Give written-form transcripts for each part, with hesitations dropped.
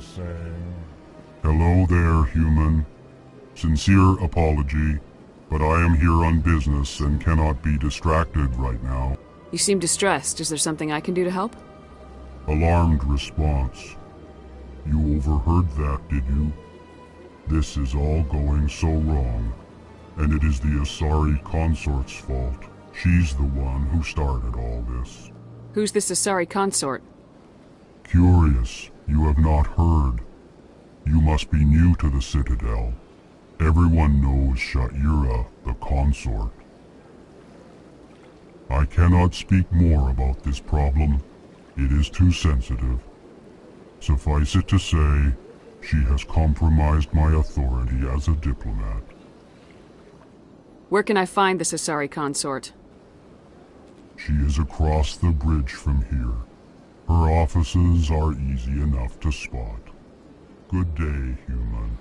saying? Hello there, human. Sincere apology, but I am here on business and cannot be distracted right now. You seem distressed. Is there something I can do to help? Alarmed response. You overheard that, did you? This is all going so wrong, and it is the Asari consort's fault. She's the one who started all this. Who's this Asari consort? Curious, you have not heard. You must be new to the Citadel. Everyone knows Sha'ira, the consort. I cannot speak more about this problem. It is too sensitive. Suffice it to say, she has compromised my authority as a diplomat. Where can I find this Asari consort? She is across the bridge from here. Her offices are easy enough to spot. Good day, human.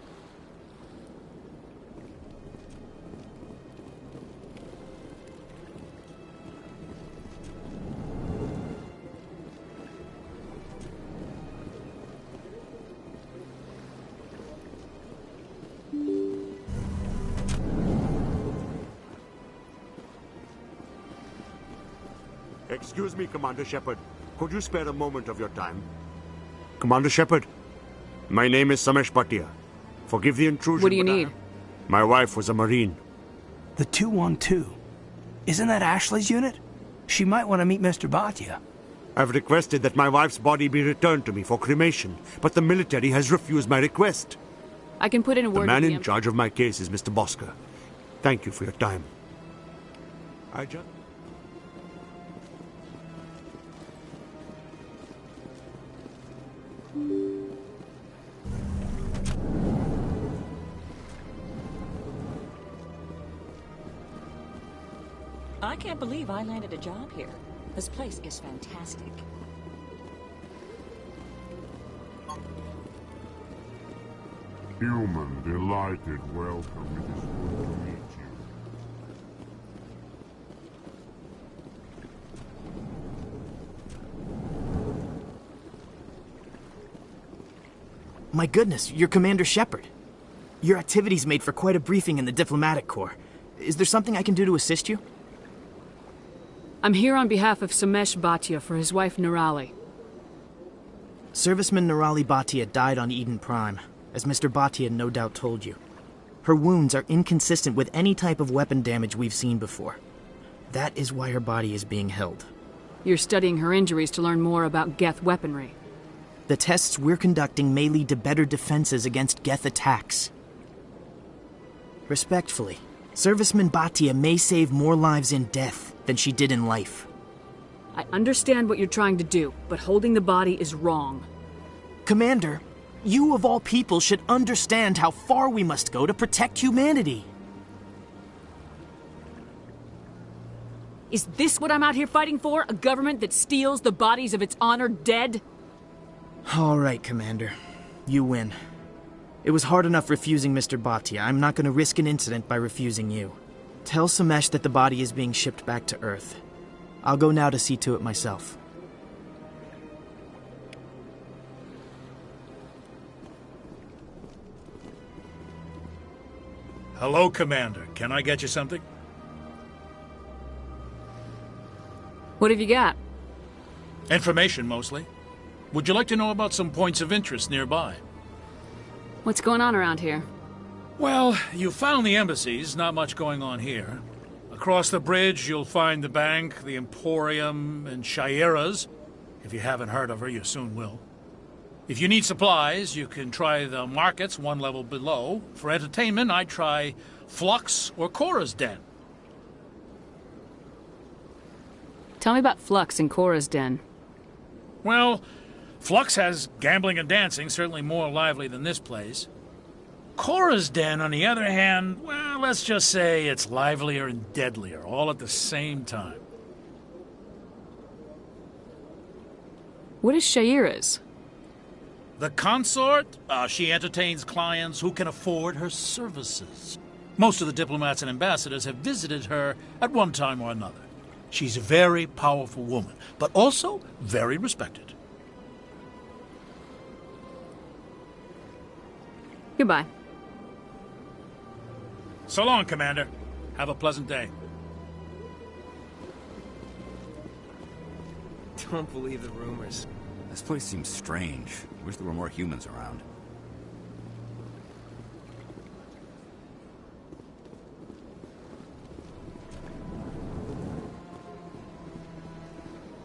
Excuse me, Commander Shepard. Could you spare a moment of your time? Commander Shepard, my name is Samesh Bhatia. Forgive the intrusion. What do you need? My wife was a Marine. The 212. Isn't that Ashley's unit? She might want to meet Mr. Bhatia. I've requested that my wife's body be returned to me for cremation, but the military has refused my request. I can put in a word The man with in charge of my case is Mr. Bosker. Thank you for your time. I can't believe I landed a job here. This place is fantastic. Human, delighted welcome. It is good to meet you. My goodness, you're Commander Shepard. Your activities made for quite a briefing in the Diplomatic Corps. Is there something I can do to assist you? I'm here on behalf of Samesh Bhatia for his wife Nirali. Serviceman Nirali Bhatia died on Eden Prime, as Mr. Bhatia no doubt told you. Her wounds are inconsistent with any type of weapon damage we've seen before. That is why her body is being held. You're studying her injuries to learn more about Geth weaponry. The tests we're conducting may lead to better defenses against Geth attacks. Respectfully, Serviceman Bhatia may save more lives in death than she did in life. I understand what you're trying to do, but holding the body is wrong. Commander, you of all people should understand how far we must go to protect humanity. Is this what I'm out here fighting for? A government that steals the bodies of its honored dead? All right, Commander. You win. It was hard enough refusing Mr. Bhatia. I'm not going to risk an incident by refusing you. Tell Samesh that the body is being shipped back to Earth. I'll go now to see to it myself. Hello, Commander. Can I get you something? What have you got? Information, mostly. Would you like to know about some points of interest nearby? What's going on around here? Well, you found the embassies, not much going on here. Across the bridge, you'll find the bank, the Emporium, and Sha'ira's. If you haven't heard of her, you soon will. If you need supplies, you can try the markets one level below. For entertainment, I'd try Flux or Cora's Den. Tell me about Flux and Cora's Den. Well, Flux has gambling and dancing, certainly more lively than this place. Cora's Den, on the other hand, well, let's just say it's livelier and deadlier, all at the same time. What is Sha'ira's? The consort? She entertains clients who can afford her services. Most of the diplomats and ambassadors have visited her at one time or another. She's a very powerful woman, but also very respected. Goodbye. So long, Commander. Have a pleasant day. Don't believe the rumors. This place seems strange. Wish there were more humans around.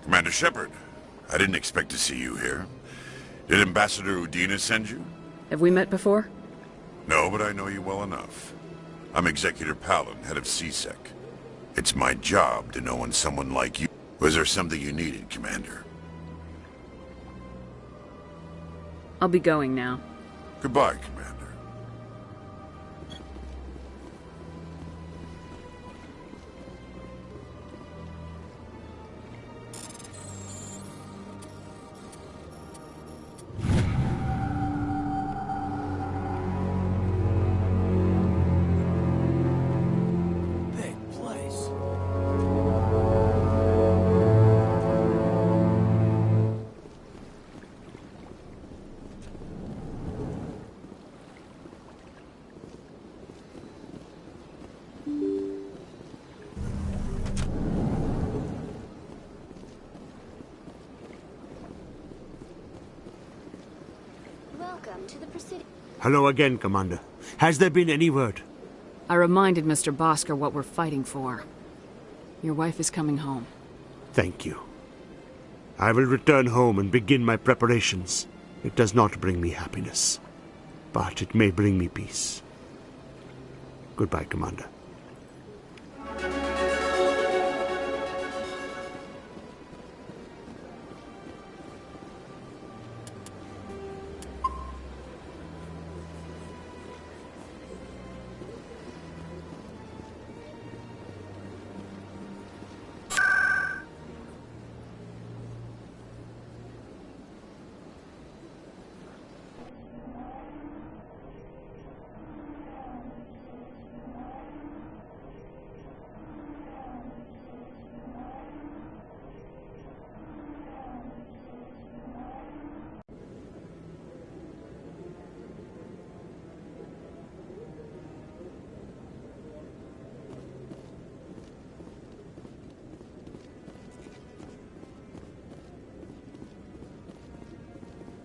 Commander Shepard, I didn't expect to see you here. Did Ambassador Udina send you? Have we met before? No, but I know you well enough. I'm Executor Palin, head of CSEC. It's my job to know when someone like you... Was there something you needed, Commander? I'll be going now. Goodbye, Commander. Hello again, Commander. Has there been any word? I reminded Mr. Bosker what we're fighting for. Your wife is coming home. Thank you. I will return home and begin my preparations. It does not bring me happiness, but it may bring me peace. Goodbye, Commander.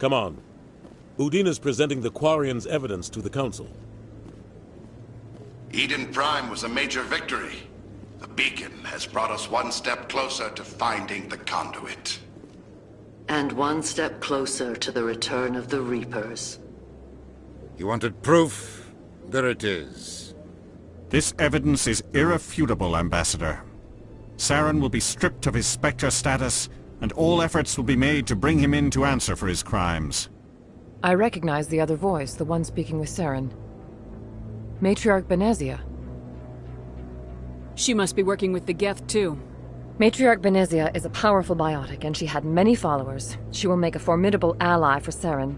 Come on. Udina's presenting the Quarians' evidence to the Council. Eden Prime was a major victory. The beacon has brought us one step closer to finding the conduit. And one step closer to the return of the Reapers. You wanted proof? There it is. This evidence is irrefutable, Ambassador. Saren will be stripped of his Spectre status, and all efforts will be made to bring him in to answer for his crimes. I recognize the other voice, the one speaking with Saren. Matriarch Benezia. She must be working with the Geth, too. Matriarch Benezia is a powerful biotic, and she had many followers. She will make a formidable ally for Saren.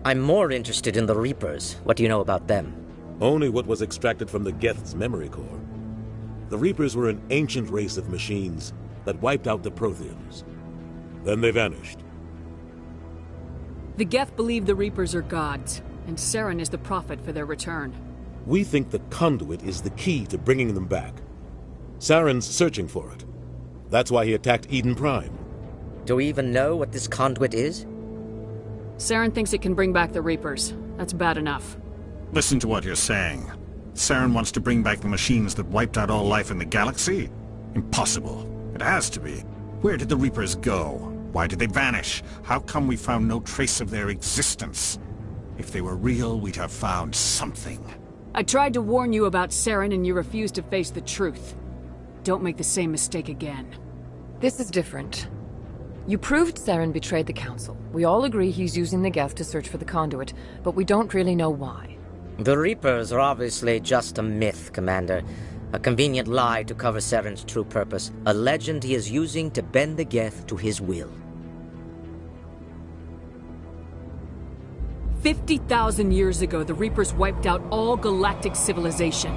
I'm more interested in the Reapers. What do you know about them? Only what was extracted from the Geth's memory core. The Reapers were an ancient race of machines that wiped out the Protheans. Then they vanished. The Geth believe the Reapers are gods, and Saren is the prophet for their return. We think the conduit is the key to bringing them back. Saren's searching for it. That's why he attacked Eden Prime. Do we even know what this conduit is? Saren thinks it can bring back the Reapers. That's bad enough. Listen to what you're saying. Saren wants to bring back the machines that wiped out all life in the galaxy? Impossible. It has to be. Where did the Reapers go? Why did they vanish? How come we found no trace of their existence? If they were real, we'd have found something. I tried to warn you about Saren and you refused to face the truth. Don't make the same mistake again. This is different. You proved Saren betrayed the Council. We all agree he's using the Geth to search for the conduit, but we don't really know why. The Reapers are obviously just a myth, Commander. A convenient lie to cover Saren's true purpose. A legend he is using to bend the Geth to his will. 50,000 years ago, the Reapers wiped out all galactic civilization.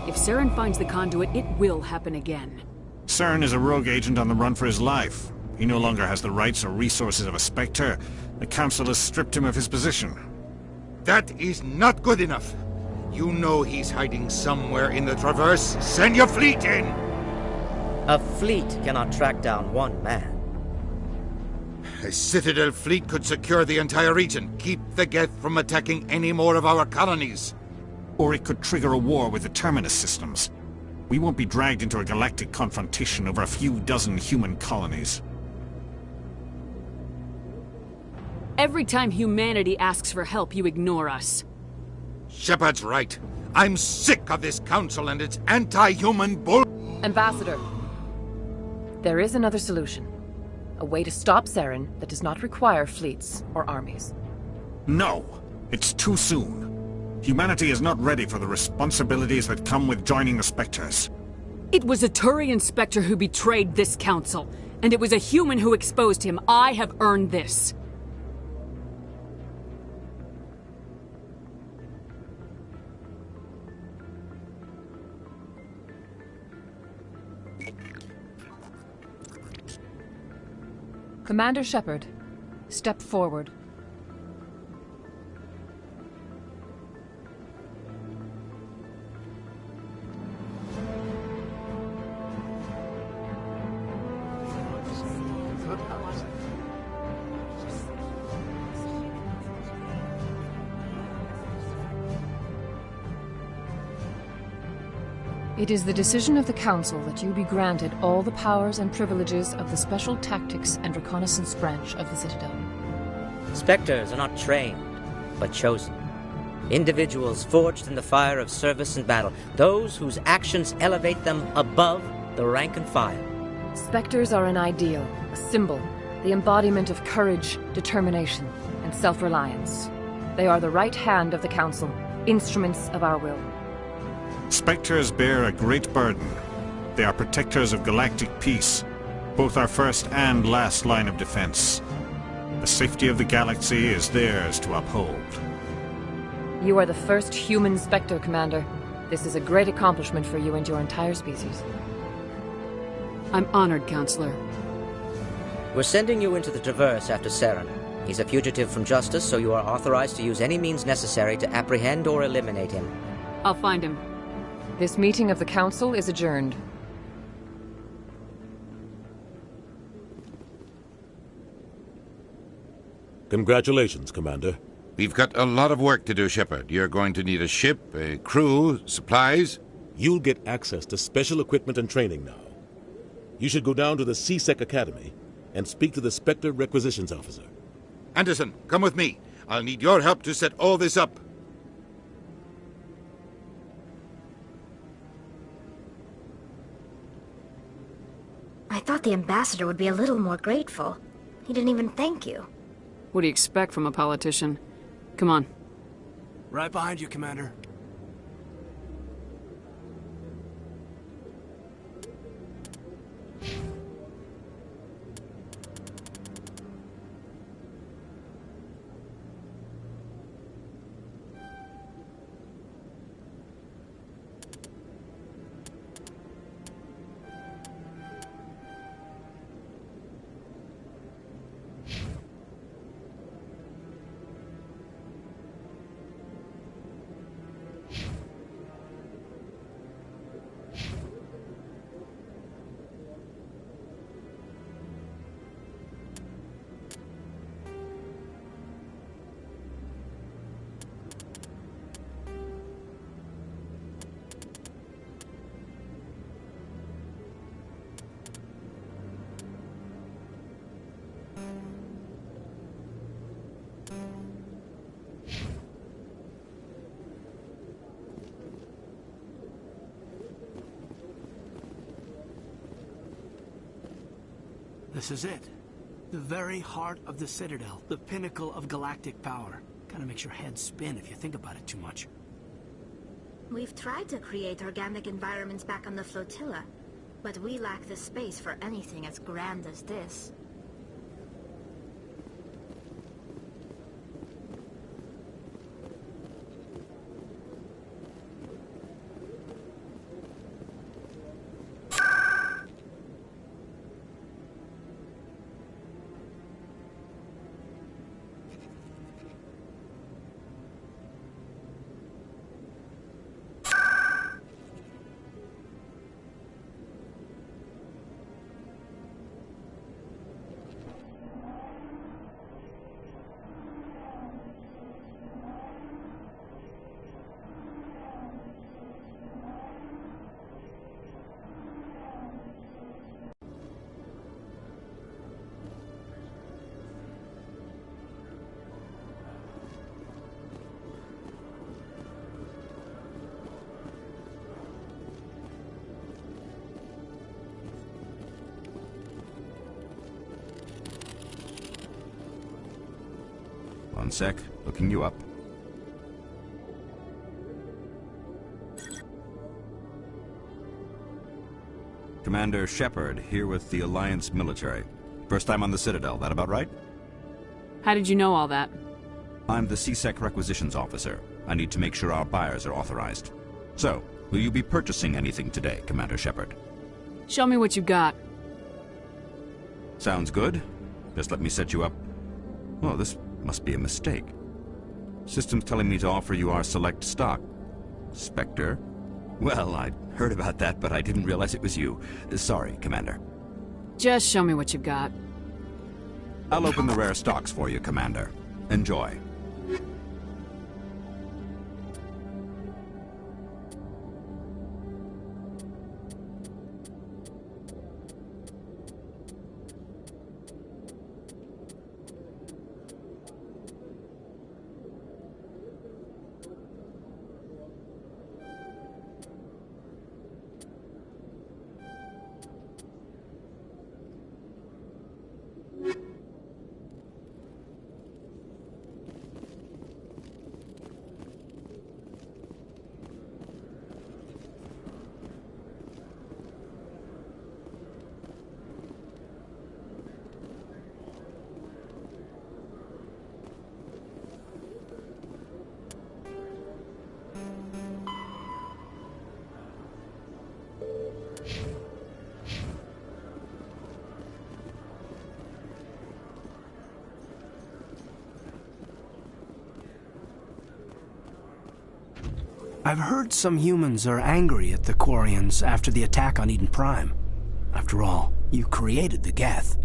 If Saren finds the conduit, it will happen again. Saren is a rogue agent on the run for his life. He no longer has the rights or resources of a Spectre. The Council has stripped him of his position. That is not good enough. You know he's hiding somewhere in the Traverse. Send your fleet in! A fleet cannot track down one man. A Citadel fleet could secure the entire region, keep the Geth from attacking any more of our colonies. Or it could trigger a war with the Terminus systems. We won't be dragged into a galactic confrontation over a few dozen human colonies. Every time humanity asks for help, you ignore us. Shepard's right. I'm sick of this council and its anti-human bull... Ambassador, there is another solution. A way to stop Saren that does not require fleets or armies. No! It's too soon. Humanity is not ready for the responsibilities that come with joining the Spectres. It was a Turian Spectre who betrayed this council, and it was a human who exposed him. I have earned this. Commander Shepard, step forward. It is the decision of the Council that you be granted all the powers and privileges of the Special Tactics and Reconnaissance Branch of the Citadel. Spectres are not trained, but chosen. Individuals forged in the fire of service and battle, those whose actions elevate them above the rank and file. Spectres are an ideal, a symbol, the embodiment of courage, determination, and self-reliance. They are the right hand of the Council, instruments of our will. Spectres bear a great burden. They are protectors of galactic peace, both our first and last line of defense. The safety of the galaxy is theirs to uphold. You are the first human Spectre, Commander. This is a great accomplishment for you and your entire species. I'm honored, Counselor. We're sending you into the Traverse after Saren. He's a fugitive from justice, so you are authorized to use any means necessary to apprehend or eliminate him. I'll find him. This meeting of the Council is adjourned. Congratulations, Commander. We've got a lot of work to do, Shepard. You're going to need a ship, a crew, supplies. You'll get access to special equipment and training now. You should go down to the CSEC Academy and speak to the Spectre Requisitions Officer. Anderson, come with me. I'll need your help to set all this up. I thought the ambassador would be a little more grateful. He didn't even thank you. What do you expect from a politician? Come on. Right behind you, Commander. This is it. The very heart of the Citadel. The pinnacle of galactic power. Kinda makes your head spin if you think about it too much. We've tried to create organic environments back on the flotilla, but we lack the space for anything as grand as this. One sec. Looking you up. Commander Shepard, here with the Alliance military. First time on the Citadel, that about right? How did you know all that? I'm the CSEC requisitions officer. I need to make sure our buyers are authorized. So, will you be purchasing anything today, Commander Shepard? Show me what you got. Sounds good. Just let me set you up. Oh, this must be a mistake. System's telling me to offer you our select stock. Spectre? Well, I'd heard about that, but I didn't realize it was you. Sorry, Commander. Just show me what you've got. I'll open the rare stocks for you, Commander. Enjoy. I've heard some humans are angry at the Quarians after the attack on Eden Prime. After all, you created the Geth.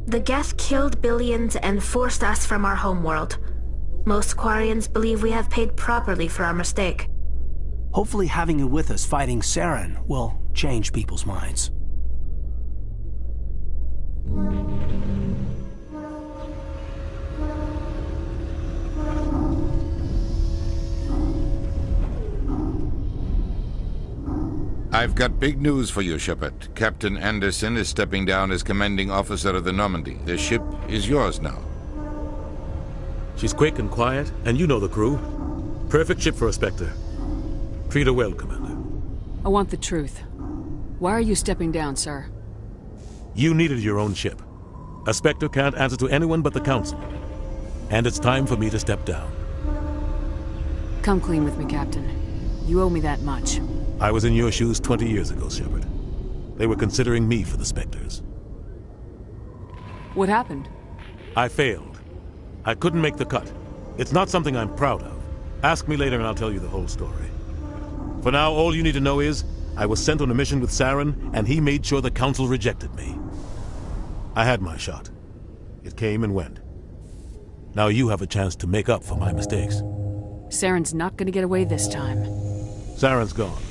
The Geth killed billions and forced us from our homeworld. Most Quarians believe we have paid properly for our mistake. Hopefully having you with us fighting Saren will change people's minds. I've got big news for you, Shepard. Captain Anderson is stepping down as commanding officer of the Normandy. The ship is yours now. She's quick and quiet, and you know the crew. Perfect ship for a Spectre. Treat her well, Commander. I want the truth. Why are you stepping down, sir? You needed your own ship. A Spectre can't answer to anyone but the Council. And it's time for me to step down. Come clean with me, Captain. You owe me that much. I was in your shoes 20 years ago, Shepard. They were considering me for the Spectres. What happened? I failed. I couldn't make the cut. It's not something I'm proud of. Ask me later and I'll tell you the whole story. For now, all you need to know is, I was sent on a mission with Saren, and he made sure the Council rejected me. I had my shot. It came and went. Now you have a chance to make up for my mistakes. Saren's not gonna get away this time. Saren's gone.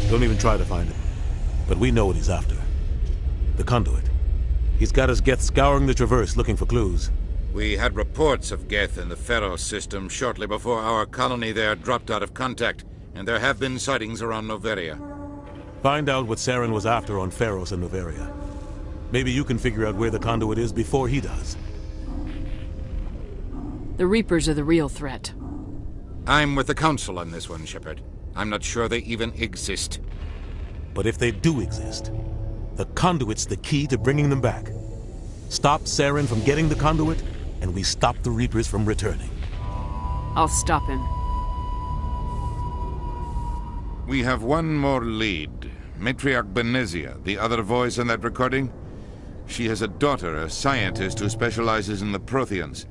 Don't even try to find him. But we know what he's after. The conduit. He's got his Geth scouring the Traverse looking for clues. We had reports of Geth in the Pharos system shortly before our colony there dropped out of contact, and there have been sightings around Noveria. Find out what Saren was after on Pharos and Noveria. Maybe you can figure out where the conduit is before he does. The Reapers are the real threat. I'm with the Council on this one, Shepard. I'm not sure they even exist. But if they do exist, the conduit's the key to bringing them back. Stop Saren from getting the conduit, and we stop the Reapers from returning. I'll stop him. We have one more lead. Matriarch Benezia, the other voice in that recording. She has a daughter, a scientist who specializes in the Protheans.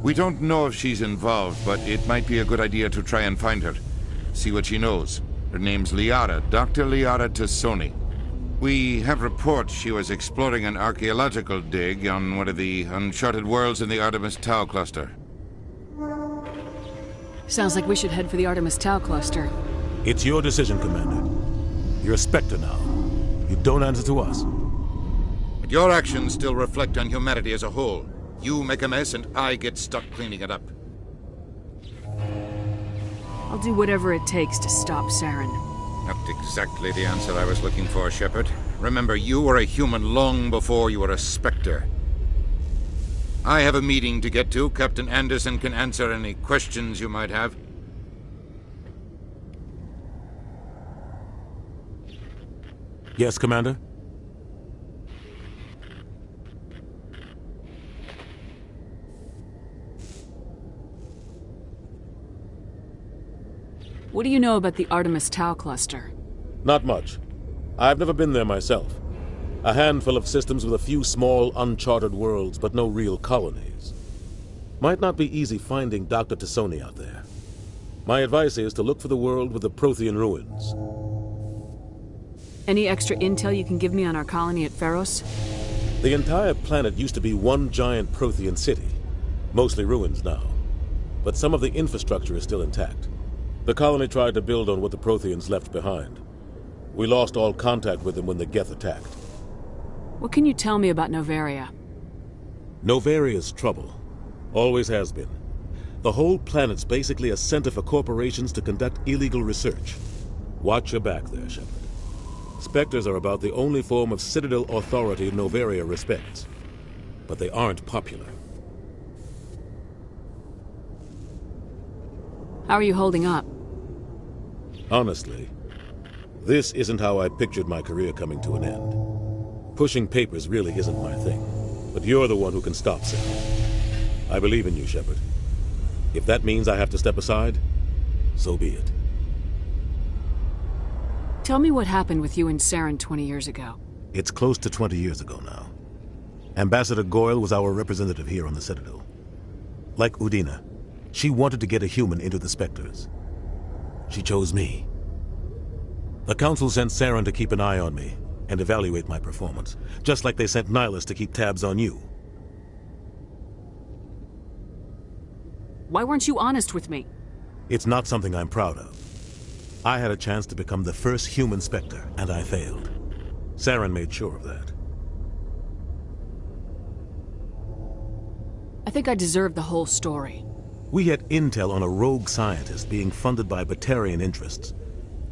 We don't know if she's involved, but it might be a good idea to try and find her. See what she knows. Her name's Liara, Dr. Liara Tassoni. We have reports she was exploring an archaeological dig on one of the uncharted worlds in the Artemis Tau cluster. Sounds like we should head for the Artemis Tau cluster. It's your decision, Commander. You're a Spectre now. You don't answer to us. But your actions still reflect on humanity as a whole. You make a mess and I get stuck cleaning it up. I'll do whatever it takes to stop Saren. Not exactly the answer I was looking for, Shepard. Remember, you were a human long before you were a Spectre. I have a meeting to get to. Captain Anderson can answer any questions you might have. Yes, Commander? What do you know about the Artemis Tau cluster? Not much. I've never been there myself. A handful of systems with a few small, uncharted worlds, but no real colonies. Might not be easy finding Dr. Tassoni out there. My advice is to look for the world with the Prothean ruins. Any extra intel you can give me on our colony at Pharos? The entire planet used to be one giant Prothean city. Mostly ruins now. But some of the infrastructure is still intact. The colony tried to build on what the Protheans left behind. We lost all contact with them when the Geth attacked. What can you tell me about Novaria? Novaria's trouble. Always has been. The whole planet's basically a center for corporations to conduct illegal research. Watch your back there, Shepard. Spectres are about the only form of Citadel authority Novaria respects. But they aren't popular. How are you holding up? Honestly, this isn't how I pictured my career coming to an end. Pushing papers really isn't my thing. But you're the one who can stop Sarah. I believe in you, Shepard. If that means I have to step aside, so be it. Tell me what happened with you and Saren 20 years ago. It's close to 20 years ago now. Ambassador Goyle was our representative here on the Citadel. Like Udina, she wanted to get a human into the Spectres. She chose me. The Council sent Saren to keep an eye on me and evaluate my performance, just like they sent Nihilus to keep tabs on you. Why weren't you honest with me? It's not something I'm proud of. I had a chance to become the first human Spectre, and I failed. Saren made sure of that. I think I deserve the whole story. We had intel on a rogue scientist being funded by Batarian interests.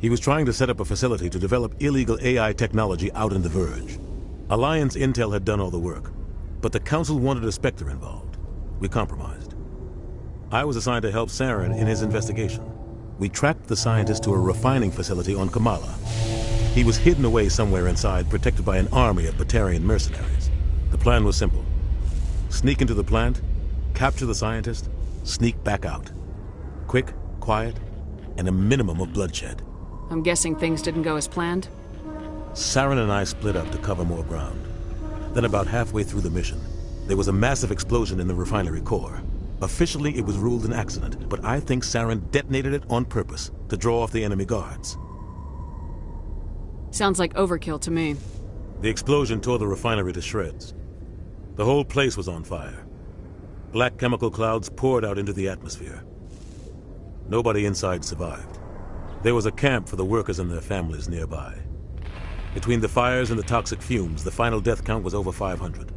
He was trying to set up a facility to develop illegal AI technology out in the Verge. Alliance intel had done all the work, but the Council wanted a Spectre involved. We compromised. I was assigned to help Saren in his investigation. We tracked the scientist to a refining facility on Kamala. He was hidden away somewhere inside, protected by an army of Batarian mercenaries. The plan was simple. Sneak into the plant, capture the scientist, sneak back out. Quick, quiet, and a minimum of bloodshed. I'm guessing things didn't go as planned? Saren and I split up to cover more ground. Then about halfway through the mission, there was a massive explosion in the refinery core. Officially, it was ruled an accident, but I think Saren detonated it on purpose to draw off the enemy guards. Sounds like overkill to me. The explosion tore the refinery to shreds. The whole place was on fire. Black chemical clouds poured out into the atmosphere. Nobody inside survived. There was a camp for the workers and their families nearby. Between the fires and the toxic fumes, the final death count was over 500.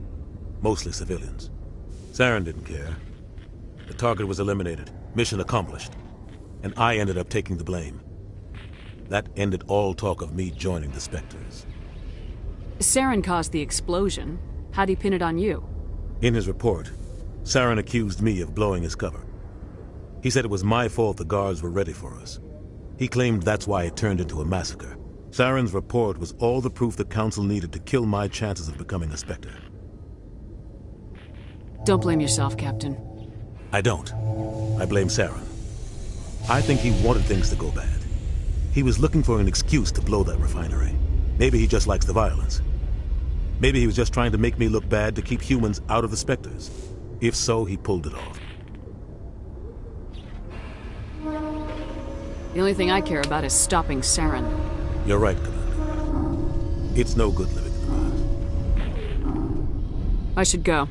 Mostly civilians. Saren didn't care. The target was eliminated, mission accomplished. And I ended up taking the blame. That ended all talk of me joining the Spectres. Saren caused the explosion. How'd he pin it on you? In his report, Saren accused me of blowing his cover. He said it was my fault the guards were ready for us. He claimed that's why it turned into a massacre. Saren's report was all the proof the Council needed to kill my chances of becoming a Spectre. Don't blame yourself, Captain. I don't. I blame Saren. I think he wanted things to go bad. He was looking for an excuse to blow that refinery. Maybe he just likes the violence. Maybe he was just trying to make me look bad to keep humans out of the Spectres. If so, he pulled it off. The only thing I care about is stopping Saren. You're right, Commander. It's no good living in the past. I should go.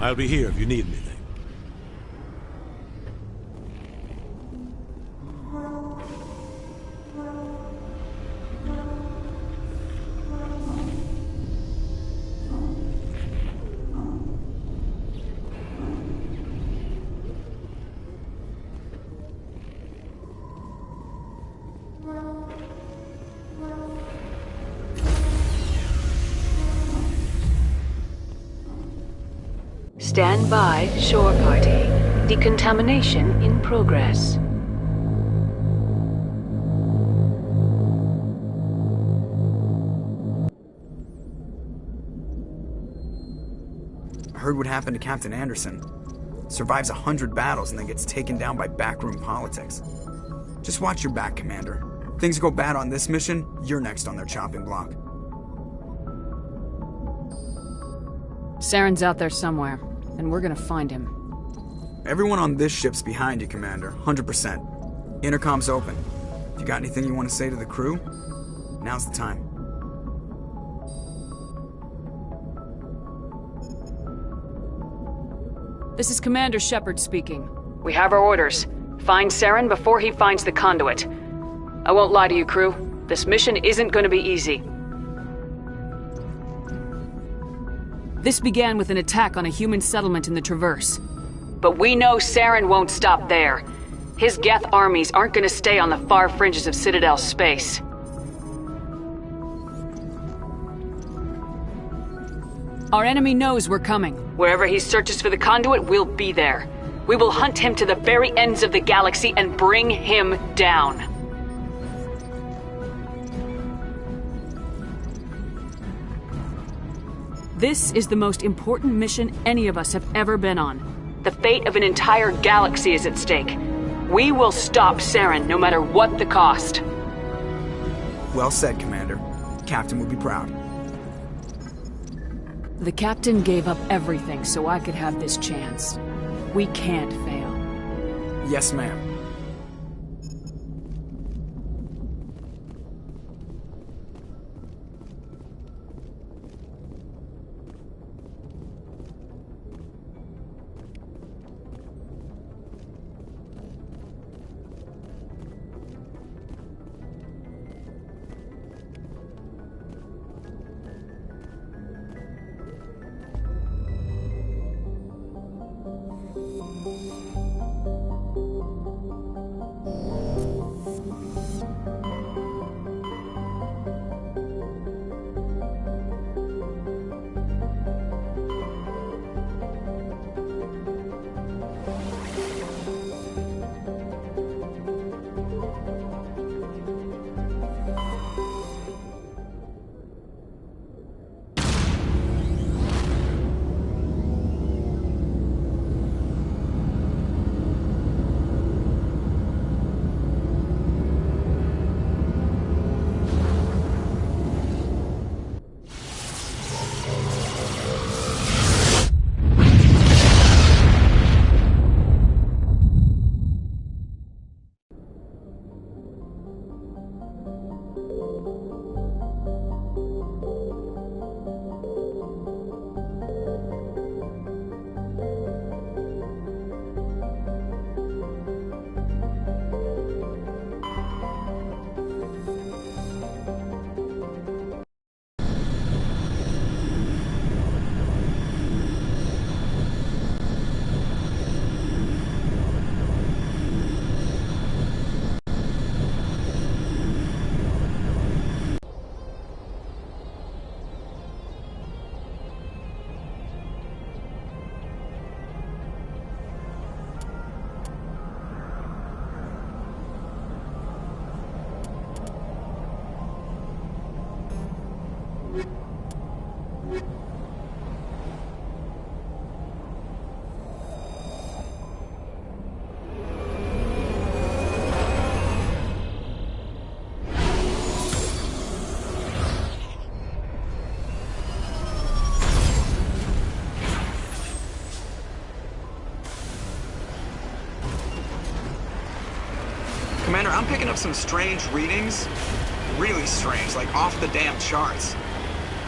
I'll be here if you need anything. Stand by, shore party. Decontamination in progress. I heard what happened to Captain Anderson. Survives 100 battles and then gets taken down by backroom politics. Just watch your back, Commander. Things go bad on this mission, you're next on their chopping block. Saren's out there somewhere, and we're gonna find him. Everyone on this ship's behind you, Commander. 100%. Intercom's open. If you got anything you want to say to the crew, now's the time. This is Commander Shepard speaking. We have our orders. Find Saren before he finds the conduit. I won't lie to you, crew. This mission isn't going to be easy. This began with an attack on a human settlement in the Traverse. But we know Saren won't stop there. His Geth armies aren't going to stay on the far fringes of Citadel space. Our enemy knows we're coming. Wherever he searches for the conduit, we'll be there. We will hunt him to the very ends of the galaxy and bring him down. This is the most important mission any of us have ever been on. The fate of an entire galaxy is at stake. We will stop Saren no matter what the cost. Well said, Commander. The Captain would be proud. The Captain gave up everything so I could have this chance. We can't fail. Yes, ma'am. Commander, I'm picking up some strange readings. Really strange, like off the damn charts.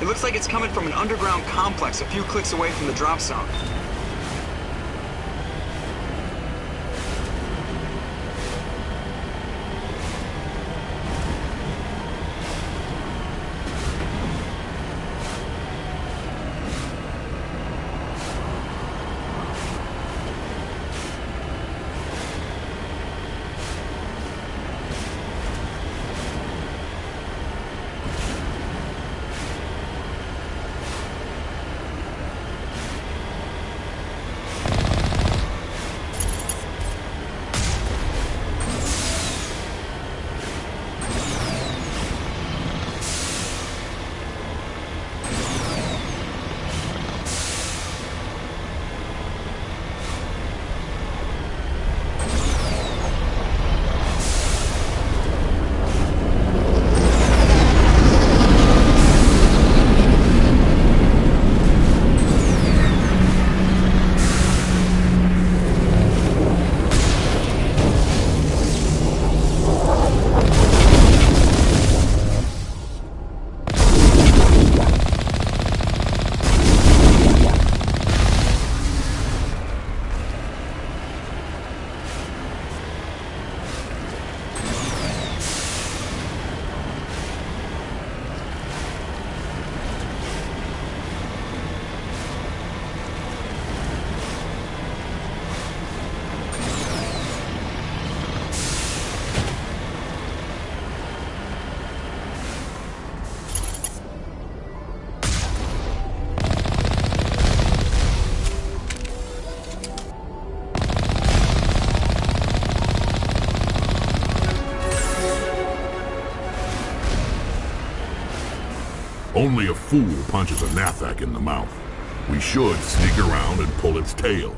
It looks like it's coming from an underground complex a few clicks away from the drop zone. Only a fool punches a Nathak in the mouth. We should sneak around and pull its tail.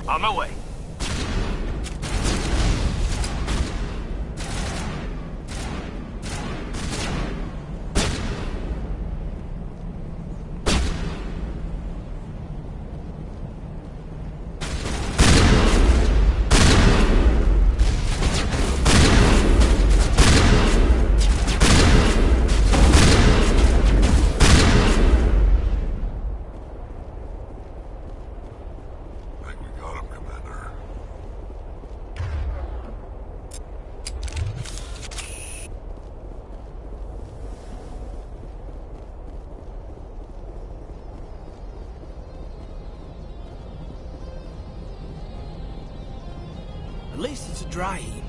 On my way. At least it's a dry heat.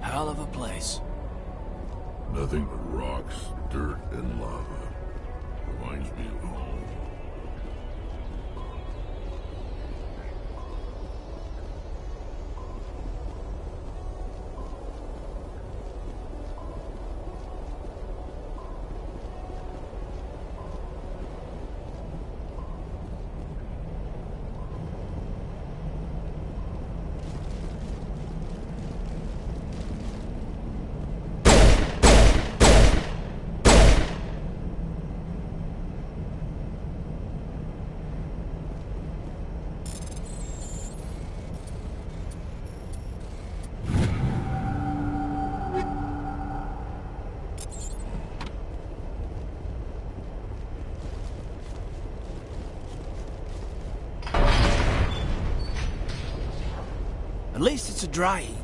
Hell of a place. Nothing but rocks, dirt, and lava. Reminds me of home. It's a dry heat.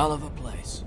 Hell of a place.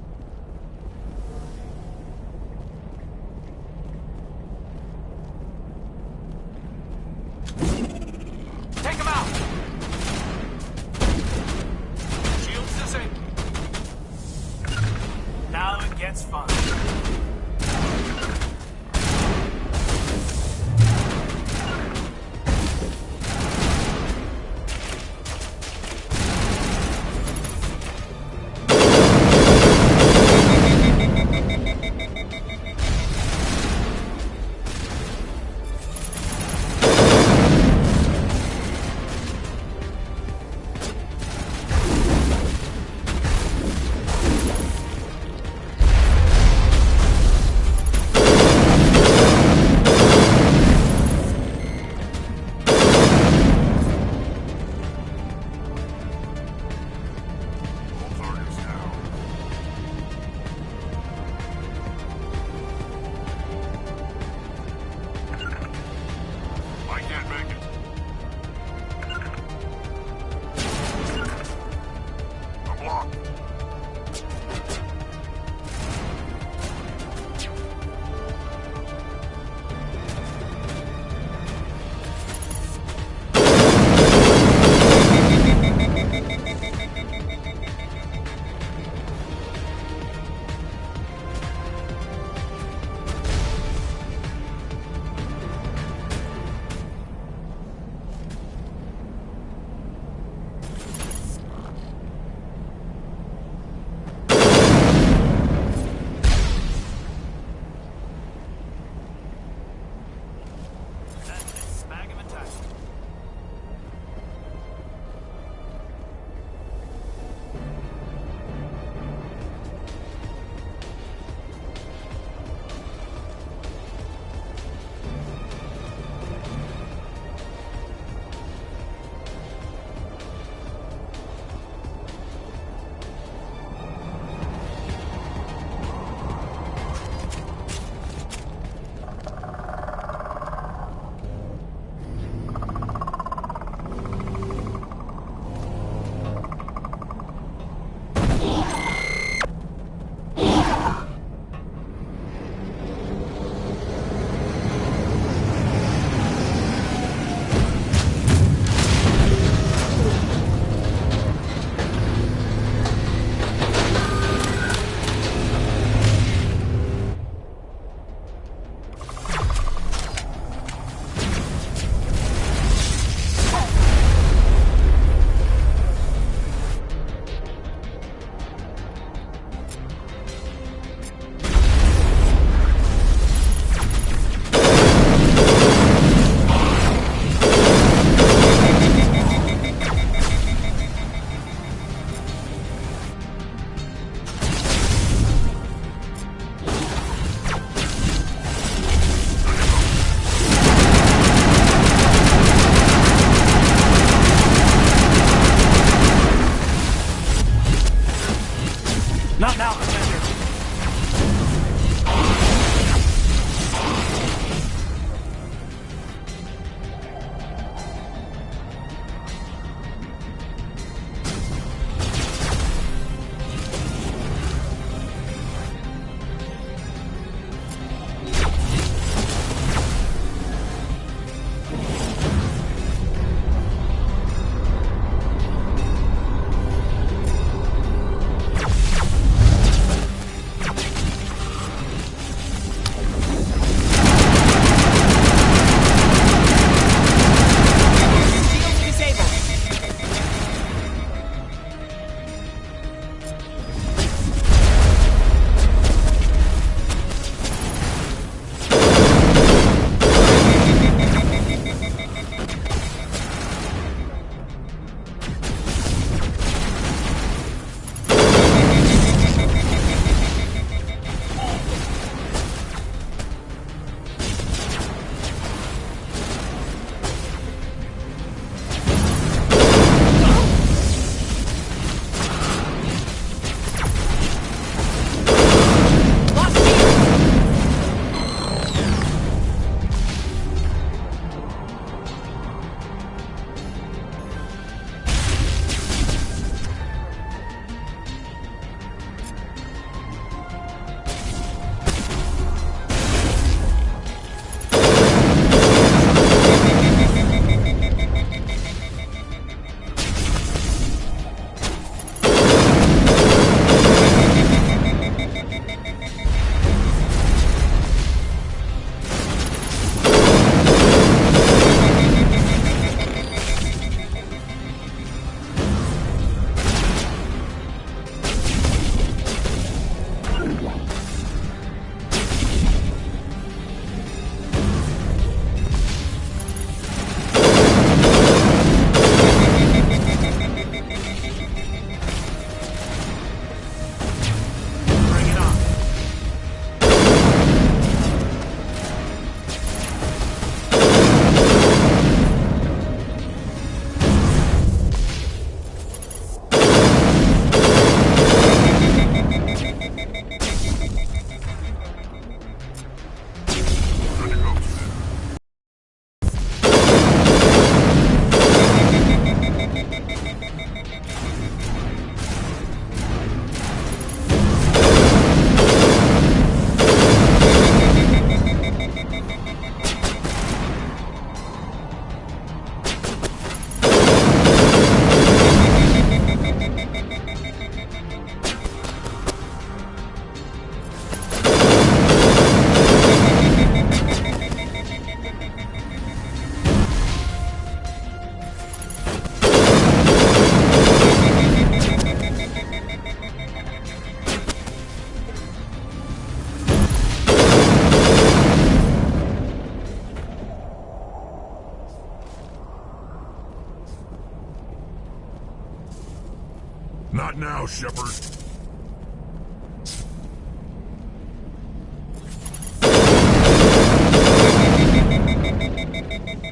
now, Shepard.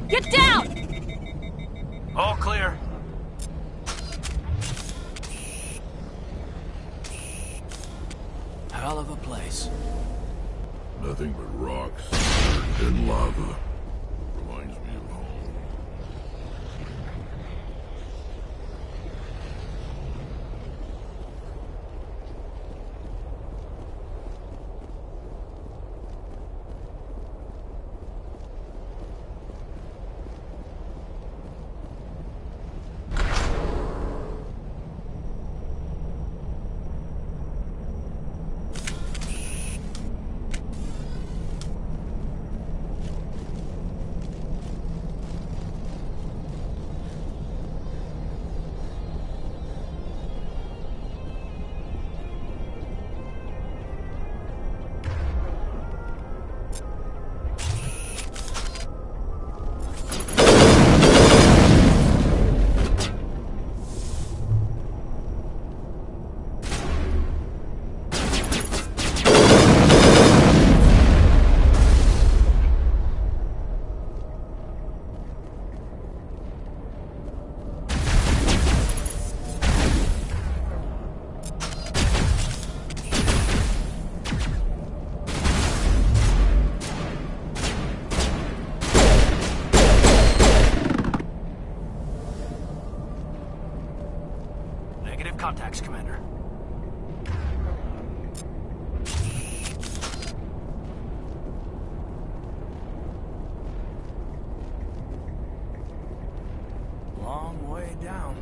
Get down! All clear. Hell of a place. Nothing but rocks, dirt, and lava. Reminds me of home. Negative contacts, Commander. Long way down.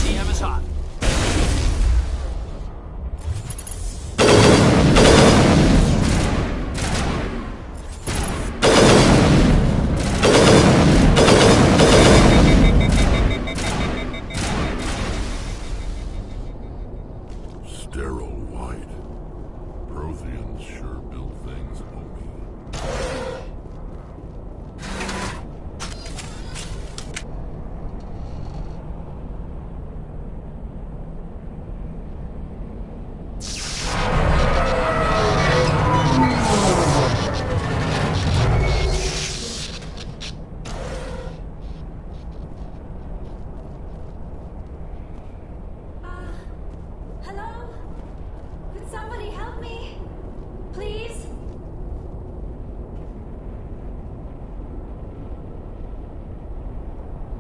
CM is hot. Sterile white. Protheans sure build things homey. Hello? Could somebody help me? Please?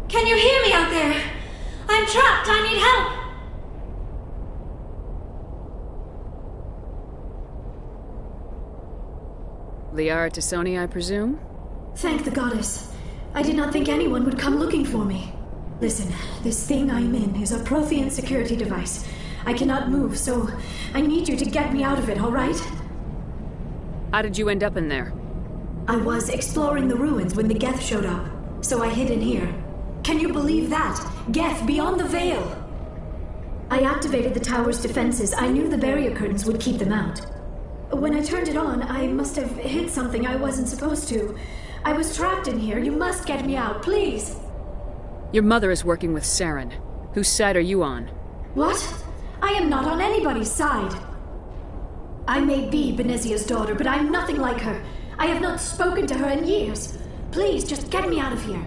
Can you hear me out there? I'm trapped. I need help. Liara Tassoni, I presume? Thank the goddess. I did not think anyone would come looking for me. Listen, this thing I'm in is a Prothean security device. I cannot move, so I need you to get me out of it, all right? How did you end up in there? I was exploring the ruins when the Geth showed up, so I hid in here. Can you believe that? Geth beyond the veil! I activated the tower's defenses. I knew the barrier curtains would keep them out. When I turned it on, I must have hit something I wasn't supposed to. I was trapped in here. You must get me out, please! Your mother is working with Saren. Whose side are you on? What? I am not on anybody's side. I may be Benezia's daughter, but I'm nothing like her. I have not spoken to her in years. Please, just get me out of here.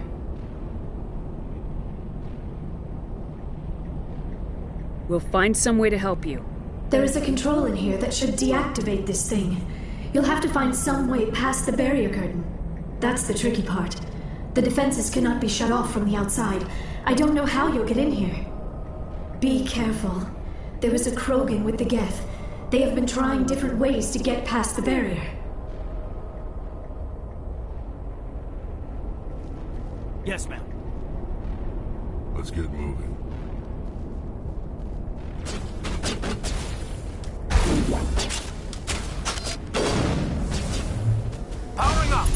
We'll find some way to help you. There is a control in here that should deactivate this thing. You'll have to find some way past the barrier curtain. That's the tricky part. The defenses cannot be shut off from the outside. I don't know how you'll get in here. Be careful. There is a Krogan with the Geth. They have been trying different ways to get past the barrier. Yes, ma'am. Let's get moving. Powering up!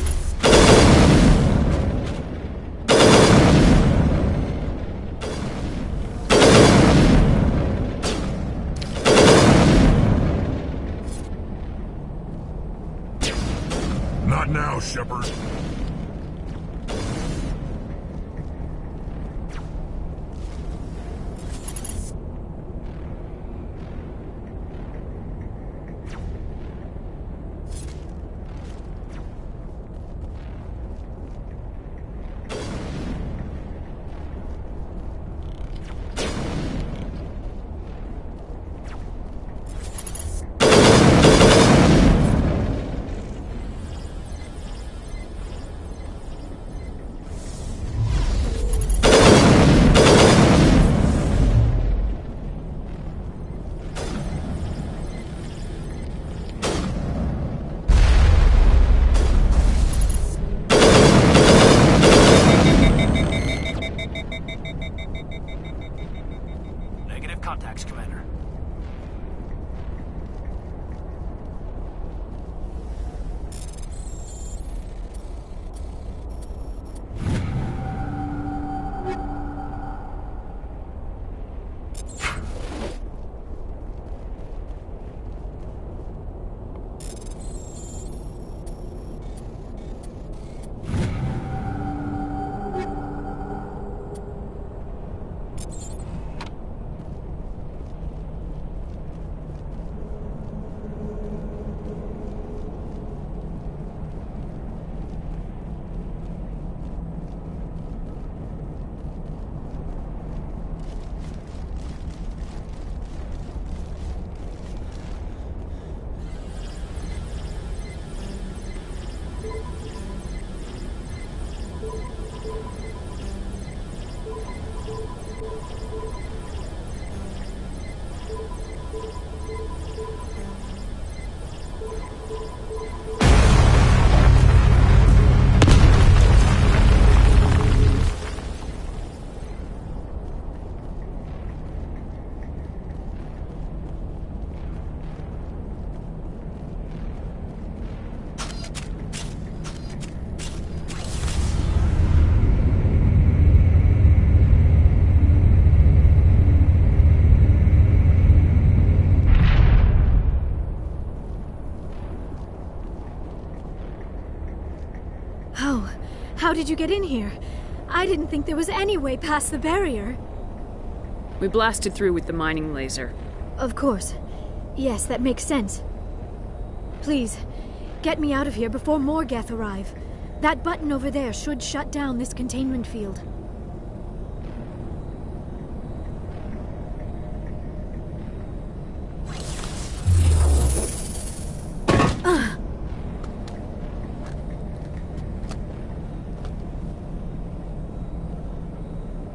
Not now, Shepard. Negative contacts, Commander. How did you get in here? I didn't think there was any way past the barrier. We blasted through with the mining laser. Of course. Yes, that makes sense. Please, get me out of here before more Geth arrive. That button over there should shut down this containment field.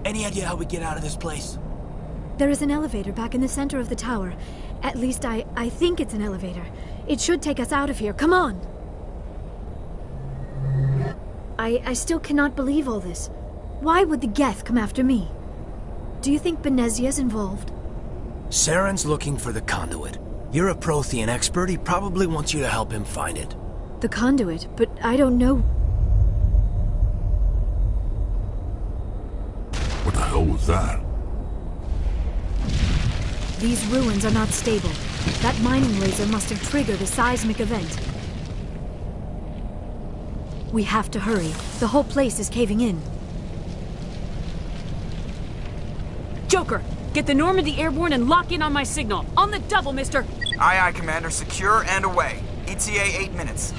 Any idea how we get out of this place? There is an elevator back in the center of the tower. At least I think it's an elevator. It should take us out of here. Come on! I still cannot believe all this. Why would the Geth come after me? Do you think Benezia's involved? Saren's looking for the conduit. You're a Prothean expert. He probably wants you to help him find it. The conduit, but I don't know. What the hell was that? These ruins are not stable. That mining laser must have triggered a seismic event. We have to hurry. The whole place is caving in. Joker, get the Normandy airborne and lock in on my signal. On the double, mister! Aye, aye, Commander. Secure and away. ETA 8 minutes.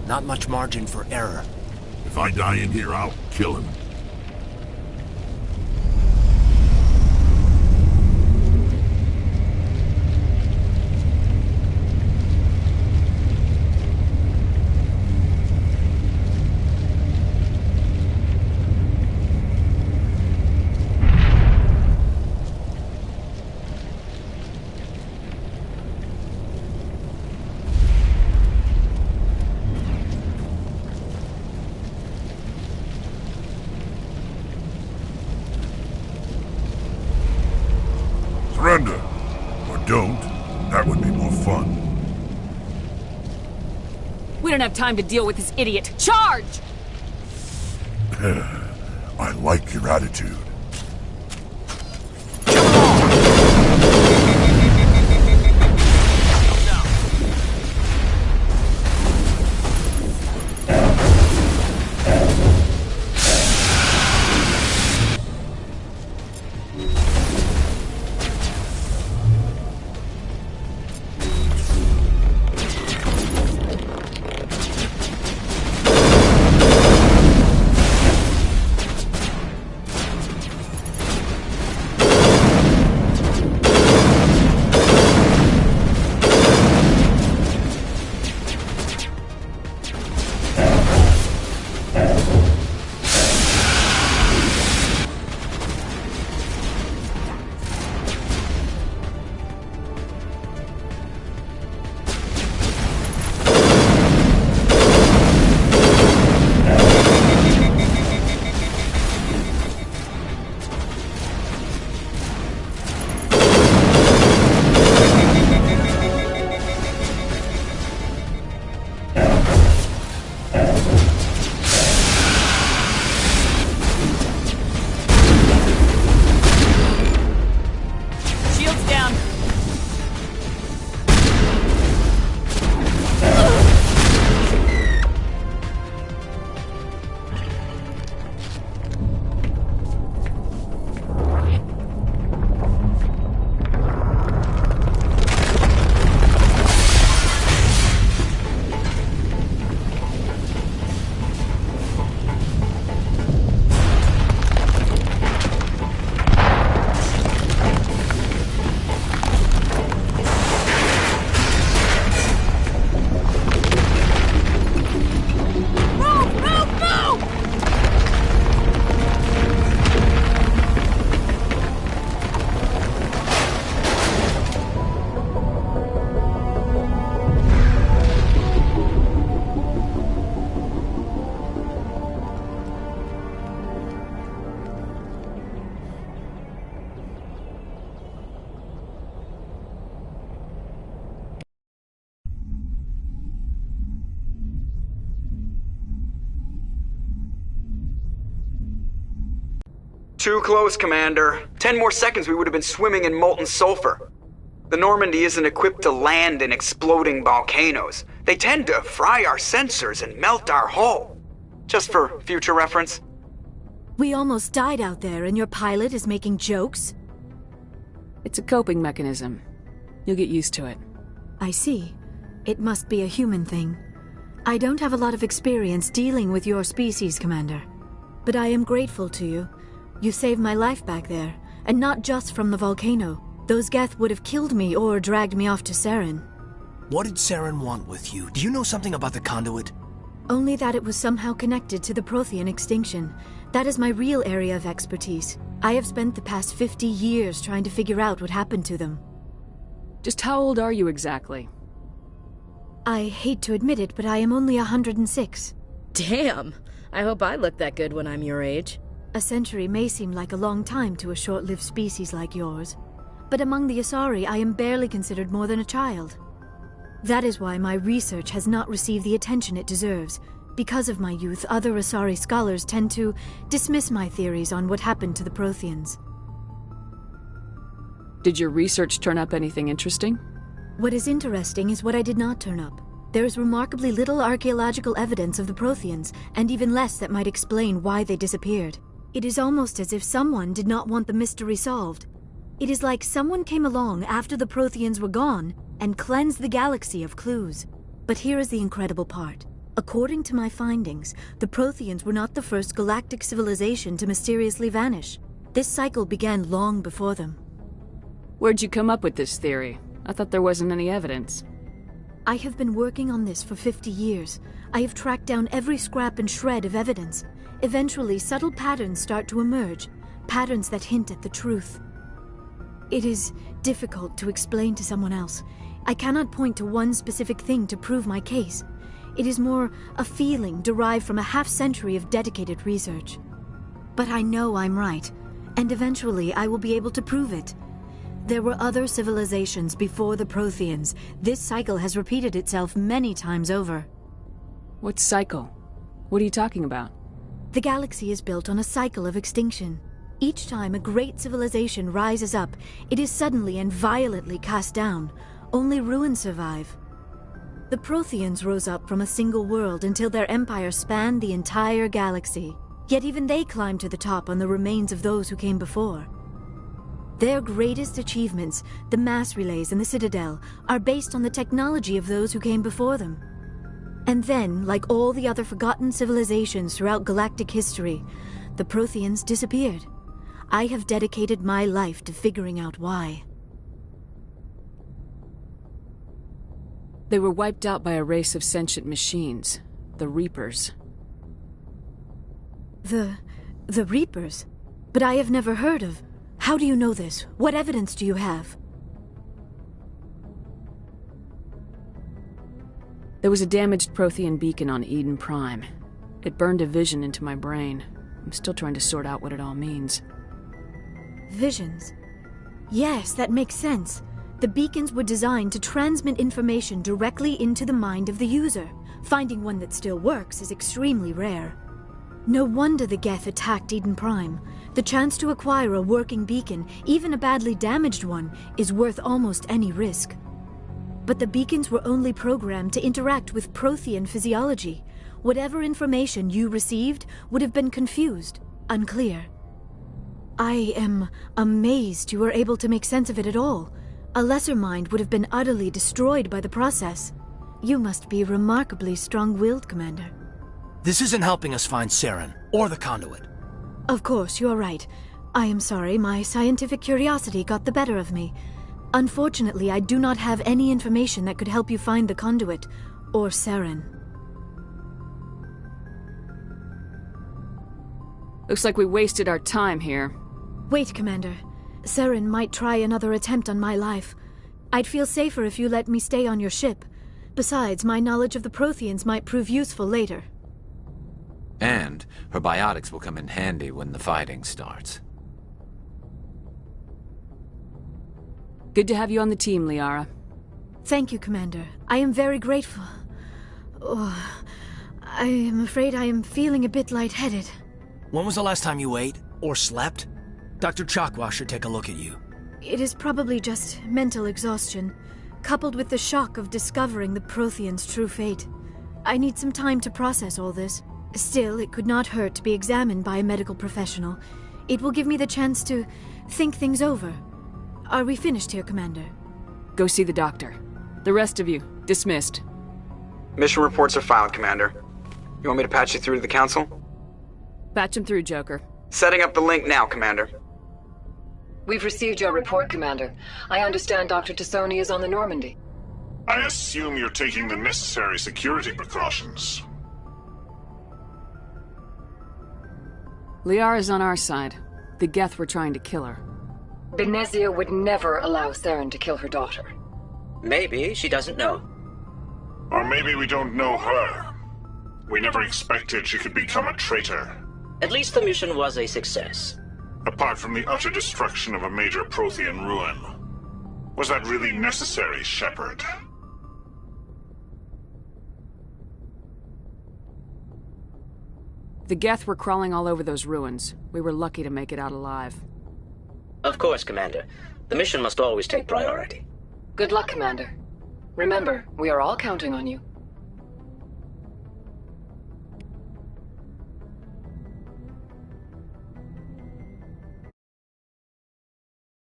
Not much margin for error. If I die in here, I'll kill him. Commander! Or don't. That would be more fun. We don't have time to deal with this idiot. Charge! I like your attitude. Too close, Commander. 10 more seconds we would have been swimming in molten sulfur. The Normandy isn't equipped to land in exploding volcanoes. They tend to fry our sensors and melt our hull. Just for future reference. We almost died out there and your pilot is making jokes? It's a coping mechanism. You'll get used to it. I see. It must be a human thing. I don't have a lot of experience dealing with your species, Commander. But I am grateful to you. You saved my life back there, and not just from the volcano. Those Geth would have killed me or dragged me off to Saren. What did Saren want with you? Do you know something about the conduit? Only that it was somehow connected to the Prothean extinction. That is my real area of expertise. I have spent the past 50 years trying to figure out what happened to them. Just how old are you exactly? I hate to admit it, but I am only 106. Damn! I hope I look that good when I'm your age. A century may seem like a long time to a short-lived species like yours. But among the Asari, I am barely considered more than a child. That is why my research has not received the attention it deserves. Because of my youth, other Asari scholars tend to dismiss my theories on what happened to the Protheans. Did your research turn up anything interesting? What is interesting is what I did not turn up. There is remarkably little archaeological evidence of the Protheans, and even less that might explain why they disappeared. It is almost as if someone did not want the mystery solved. It is like someone came along after the Protheans were gone and cleansed the galaxy of clues. But here is the incredible part. According to my findings, the Protheans were not the first galactic civilization to mysteriously vanish. This cycle began long before them. Where'd you come up with this theory? I thought there wasn't any evidence. I have been working on this for 50 years. I have tracked down every scrap and shred of evidence. Eventually, subtle patterns start to emerge, patterns that hint at the truth. It is difficult to explain to someone else. I cannot point to one specific thing to prove my case. It is more a feeling derived from a half-century of dedicated research. But I know I'm right, and eventually I will be able to prove it. There were other civilizations before the Protheans. This cycle has repeated itself many times over. What cycle? What are you talking about? The galaxy is built on a cycle of extinction. Each time a great civilization rises up, it is suddenly and violently cast down. Only ruins survive. The Protheans rose up from a single world until their empire spanned the entire galaxy. Yet even they climbed to the top on the remains of those who came before. Their greatest achievements, the mass relays and the Citadel, are based on the technology of those who came before them. And then, like all the other forgotten civilizations throughout galactic history, the Protheans disappeared. I have dedicated my life to figuring out why. They were wiped out by a race of sentient machines, the Reapers. The Reapers? But I have never heard of... How do you know this? What evidence do you have? There was a damaged Prothean beacon on Eden Prime. It burned a vision into my brain. I'm still trying to sort out what it all means. Visions? Yes, that makes sense. The beacons were designed to transmit information directly into the mind of the user. Finding one that still works is extremely rare. No wonder the Geth attacked Eden Prime. The chance to acquire a working beacon, even a badly damaged one, is worth almost any risk. But the beacons were only programmed to interact with Prothean physiology. Whatever information you received would have been confused, unclear. I am amazed you were able to make sense of it at all. A lesser mind would have been utterly destroyed by the process. You must be remarkably strong-willed, Commander. This isn't helping us find Saren, or the conduit. Of course, you're right. I am sorry, my scientific curiosity got the better of me. Unfortunately, I do not have any information that could help you find the conduit, or Saren. Looks like we wasted our time here. Wait, Commander. Saren might try another attempt on my life. I'd feel safer if you let me stay on your ship. Besides, my knowledge of the Protheans might prove useful later. And her biotics will come in handy when the fighting starts. Good to have you on the team, Liara. Thank you, Commander. I am very grateful. Oh, I am afraid I am feeling a bit lightheaded. When was the last time you ate, or slept? Dr. Chakwa should take a look at you. It is probably just mental exhaustion, coupled with the shock of discovering the Protheans' true fate. I need some time to process all this. Still, it could not hurt to be examined by a medical professional. It will give me the chance to think things over. Are we finished here, Commander? Go see the doctor. The rest of you, dismissed. Mission reports are filed, Commander. You want me to patch you through to the Council? Patch him through, Joker. Setting up the link now, Commander. We've received your report, Commander. I understand Dr. Tassoni is on the Normandy. I assume you're taking the necessary security precautions. Liara's on our side. The Geth were trying to kill her. Benezia would never allow Saren to kill her daughter. Maybe she doesn't know. Or maybe we don't know her. We never expected she could become a traitor. At least the mission was a success. Apart from the utter destruction of a major Prothean ruin. Was that really necessary, Shepard? The Geth were crawling all over those ruins. We were lucky to make it out alive. Of course, Commander. The mission must always take priority. Good luck, Commander. Remember, we are all counting on you.